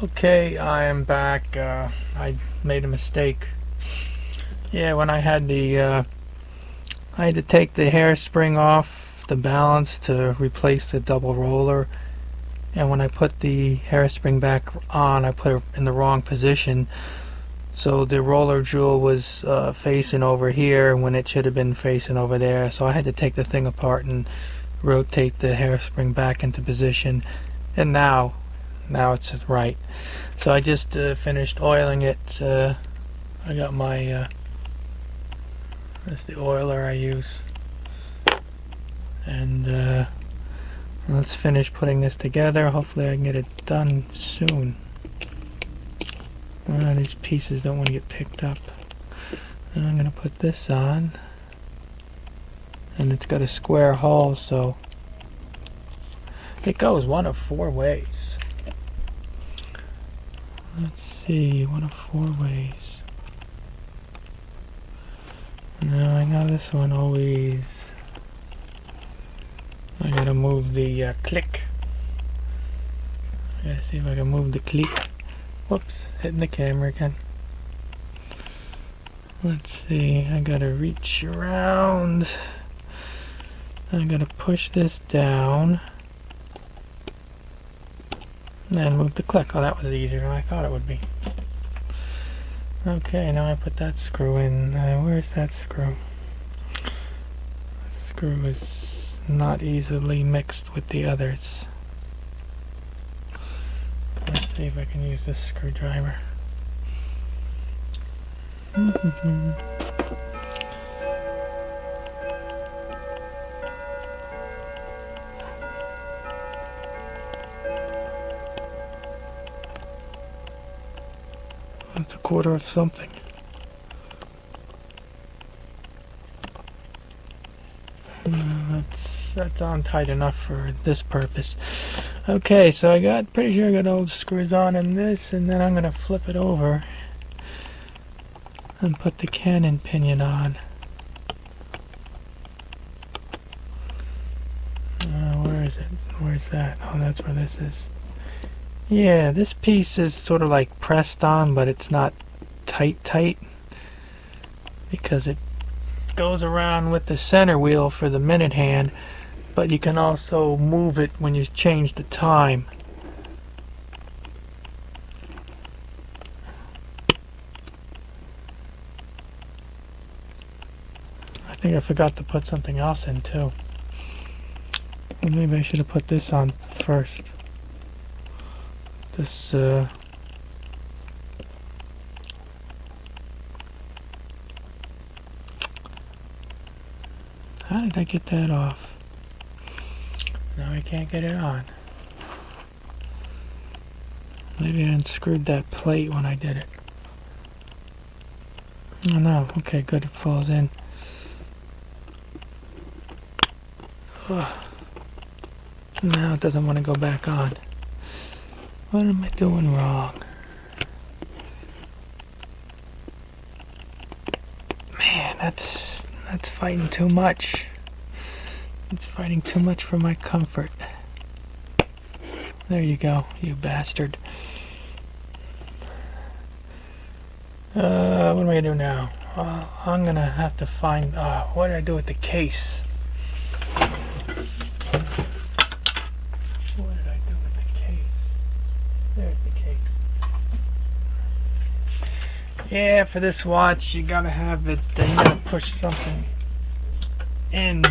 Okay, I am back. I made a mistake. Yeah, when I had I had to take the hairspring off the balance to replace the double roller, and when I put the hairspring back on, I put it in the wrong position. So the roller jewel was facing over here when it should have been facing over there. So I had to take the thing apart and rotate the hairspring back into position, and now it's right. So I just finished oiling it. I got my that's the oiler I use, and let's finish putting this together. Hopefully I can get it done soon. These pieces don't want to get picked up. And I'm going to put this on, and it's got a square hole, so it goes one of 4 ways. Let's see, one of 4 ways. Now I know this one always. I gotta move the click. I gotta see if I can move the click. Whoops, hitting the camera again. Let's see, I gotta reach around. I gotta push this down. And then move the click. Oh, that was easier than I thought it would be. Okay, now I put that screw in. Where's that screw? That screw is not easily mixed with the others. Let's see if I can use this screwdriver. That's a quarter of something. That's on tight enough for this purpose. Okay, so pretty sure I got all the screws on in this, and then I'm gonna flip it over and put the cannon pinion on. Where is it? Where's that? Oh, that's where this is. Yeah, this piece is sort of like pressed on, but it's not tight because it goes around with the center wheel for the minute hand, but you can also move it when you change the time. I think I forgot to put something else in too. Well, maybe I should have put this on first. This how did I get that off? Now I can't get it on. Maybe I unscrewed that plate when I did it. Oh no, okay, good, it falls in. Ugh. Now it doesn't want to go back on. What am I doing wrong? Man, that's fighting too much. It's fighting too much for my comfort. There you go, you bastard. What am I gonna do now? I'm gonna have to find. What did I do with the case? What did I do with the case? There's the case. Yeah, for this watch, you gotta have it. You gotta push something in.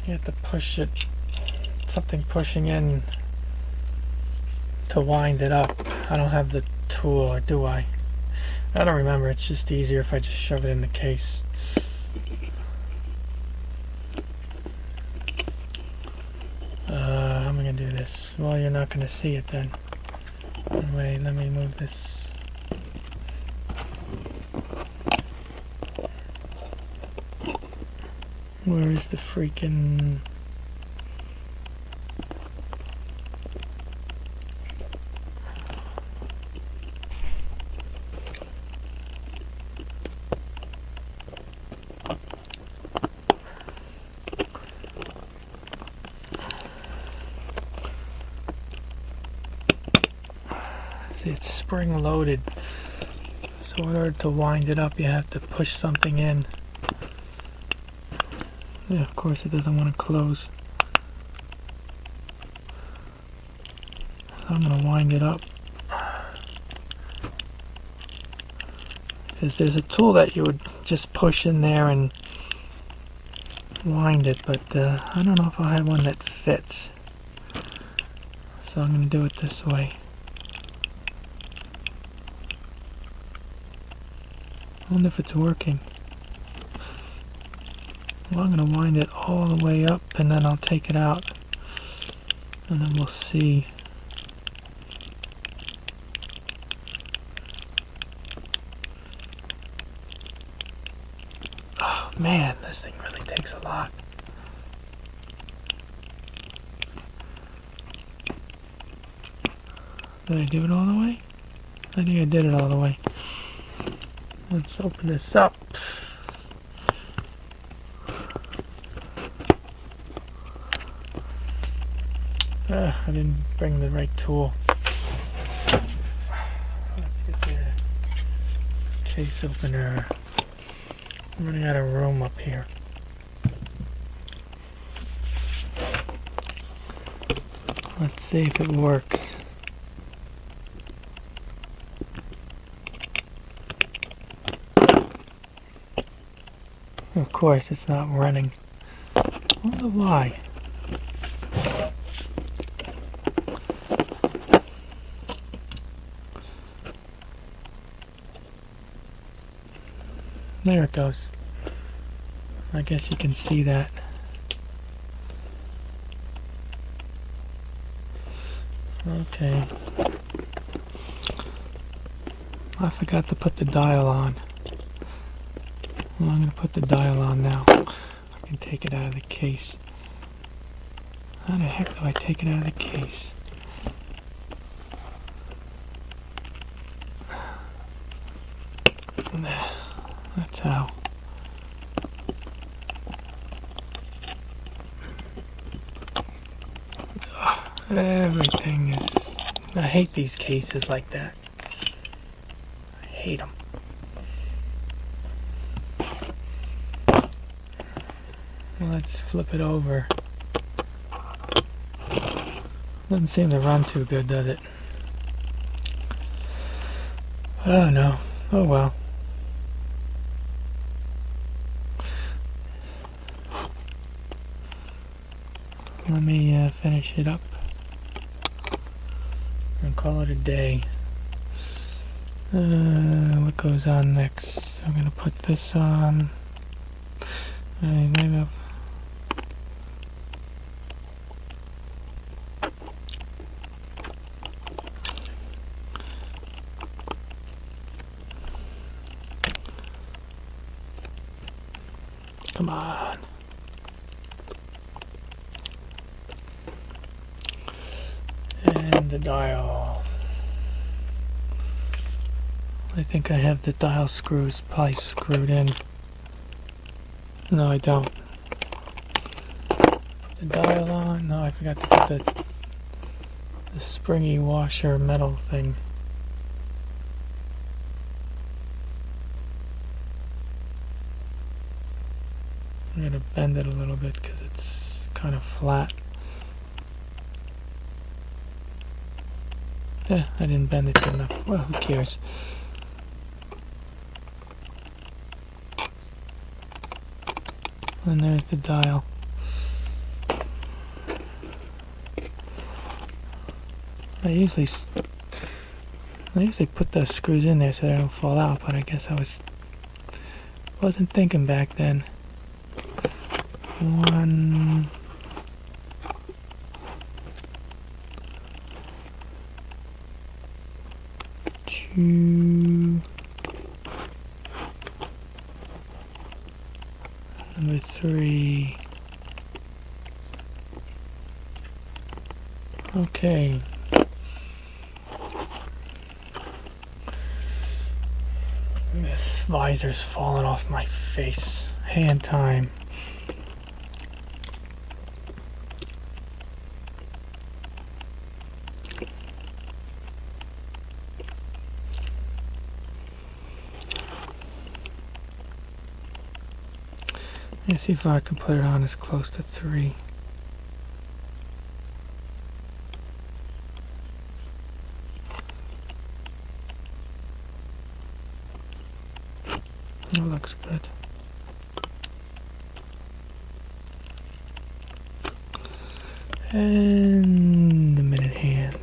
You have to push it. Something pushing in to wind it up. I don't have the tool, or do I? I don't remember. It's just easier if I just shove it in the case. How am I gonna do this? Well, you're not gonna see it then. Wait, let me move this. Where is the freaking... See, it's spring loaded. So in order to wind it up, you have to push something in. Yeah, of course it doesn't want to close. So I'm going to wind it up. Because there's a tool that you would just push in there and wind it, but I don't know if I have one that fits. So I'm going to do it this way. I wonder if it's working. Well, I'm going to wind it all the way up and then I'll take it out and then we'll see. Oh man, this thing really takes a lot. Did I do it all the way? I think I did it all the way. Let's open this up. I didn't bring the right tool. Let's get the case opener. I'm running out of room up here. Let's see if it works. Of course, it's not running. I wonder why. There it goes. I guess you can see that. Okay. I forgot to put the dial on. Well, I'm going to put the dial on now. I can take it out of the case. How the heck do I take it out of the case? That's how. Everything is... I hate these cases like that. I hate them. Let's flip it over. Doesn't seem to run too good, does it? Oh no. Oh well. Let me finish it up and call it a day. What goes on next? I'm gonna put this on. Maybe I'll... Come on. And the dial. I think I have the dial screws probably screwed in. No, I don't. Put the dial on. No, I forgot to put the springy washer metal thing. I'm going to bend it a little bit because it's kind of flat. Yeah, I didn't bend it good enough. Well, who cares? And there's the dial. I usually put those screws in there so they don't fall out, but I guess I wasn't thinking back then. 1, 2, number 3. Okay. This visor's falling off my face. Hand time. Let's see if I can put it on as close to 3. That looks good. And the minute hand.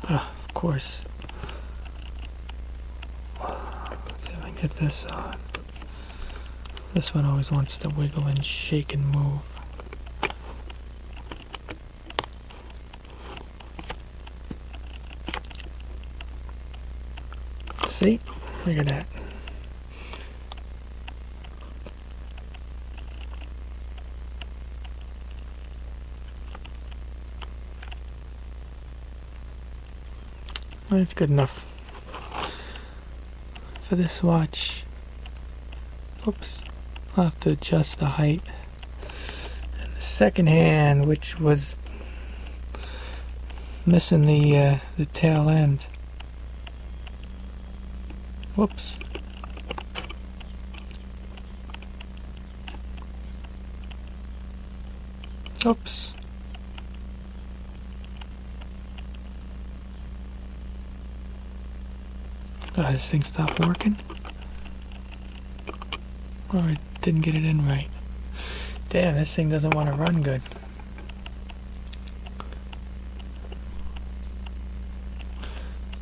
Of course. Let's see if I can get this on. This one always wants to wiggle and shake and move. See? Look at that. Well, that's good enough for this watch. Oops. I'll have to adjust the height. And the second hand, which was missing the tail end. Whoops. Oops. God, this thing stopped working? Or I didn't get it in right. Damn, this thing doesn't want to run good.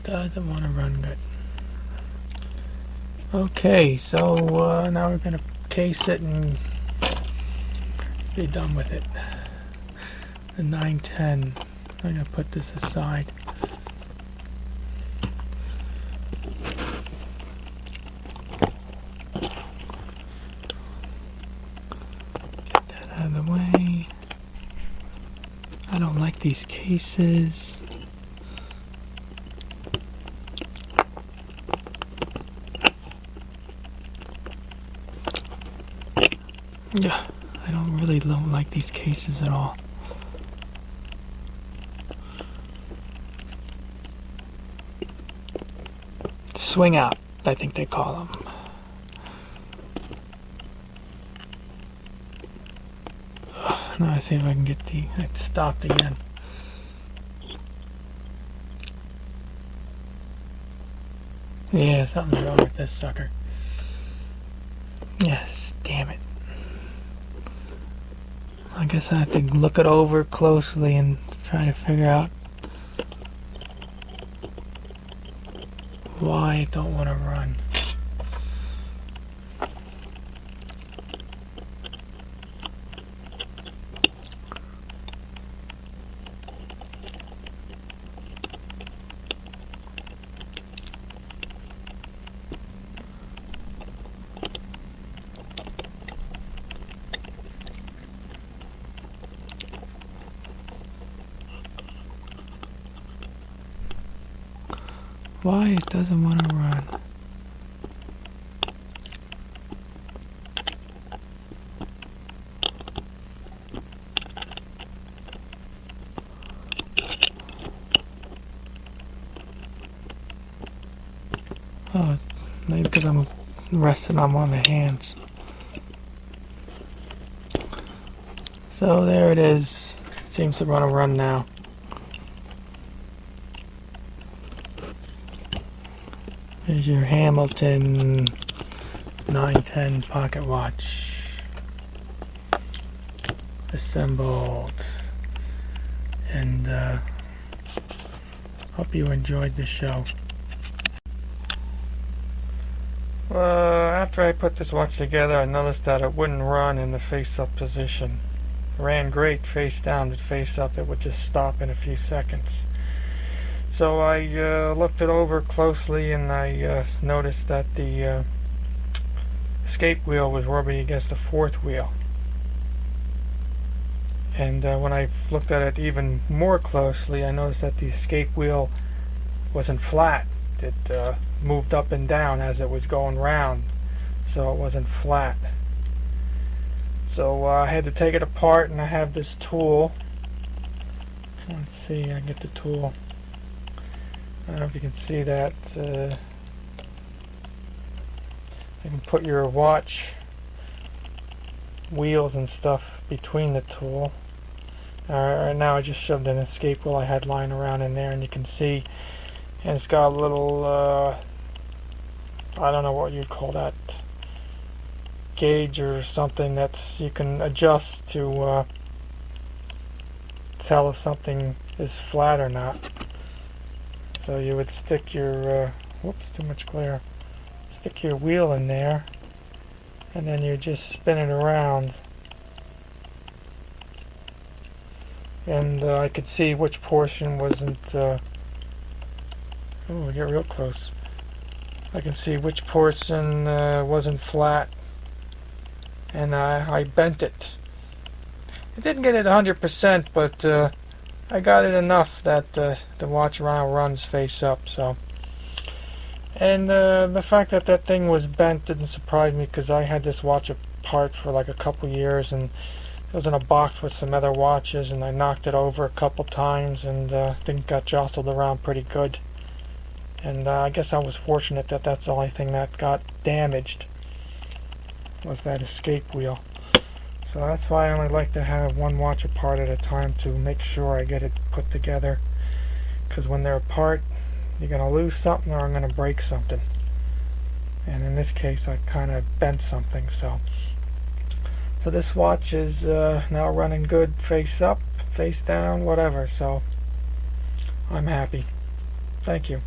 Doesn't want to run good. Okay, so now we're going to case it and be done with it. The 910. I'm going to put this aside. Get that out of the way. I don't like these cases. Yeah, I don't like these cases at all. Swing out, I think they call them. Now let's see if I can get it stopped again. Yeah, something's wrong with this sucker. Yes, damn it. I guess I have to look it over closely and try to figure out why it don't want to run. Why it doesn't want to run. Oh, maybe because I'm resting on one of the hands. So there it is. It seems to want to run now. There's your Hamilton 910 pocket watch. Assembled. And hope you enjoyed the show. After I put this watch together, I noticed that it wouldn't run in the face-up position. It ran great face down, but face up it would just stop in a few seconds. So I looked it over closely, and I noticed that the escape wheel was rubbing against the fourth wheel. And when I looked at it even more closely, I noticed that the escape wheel wasn't flat. It moved up and down as it was going round, so it wasn't flat. So I had to take it apart, and I have this tool. Let's see, I get the tool. I don't know if you can see that. You can put your watch wheels and stuff between the tool. Right now I just shoved an escape wheel I had lying around in there, and you can see, and it's got a little, I don't know what you'd call that, gauge or something that's you can adjust to tell if something is flat or not. So you would stick your, whoops, too much glare, stick your wheel in there, and then you just spin it around, and I could see which portion wasn't, oh, we get real close. I can see which portion wasn't flat, and I bent it. I didn't get it 100%, but I got it enough that the watch now runs face up. So, and the fact that that thing was bent didn't surprise me, because I had this watch apart for like a couple years, and it was in a box with some other watches, and I knocked it over a couple times, and the thing got jostled around pretty good. And I guess I was fortunate that that's the only thing that got damaged, was that escape wheel. So that's why I only like to have one watch apart at a time, to make sure I get it put together. Because when they're apart, you're going to lose something, or I'm going to break something. And in this case, I kind of bent something. So this watch is now running good, face up, face down, whatever. So I'm happy. Thank you.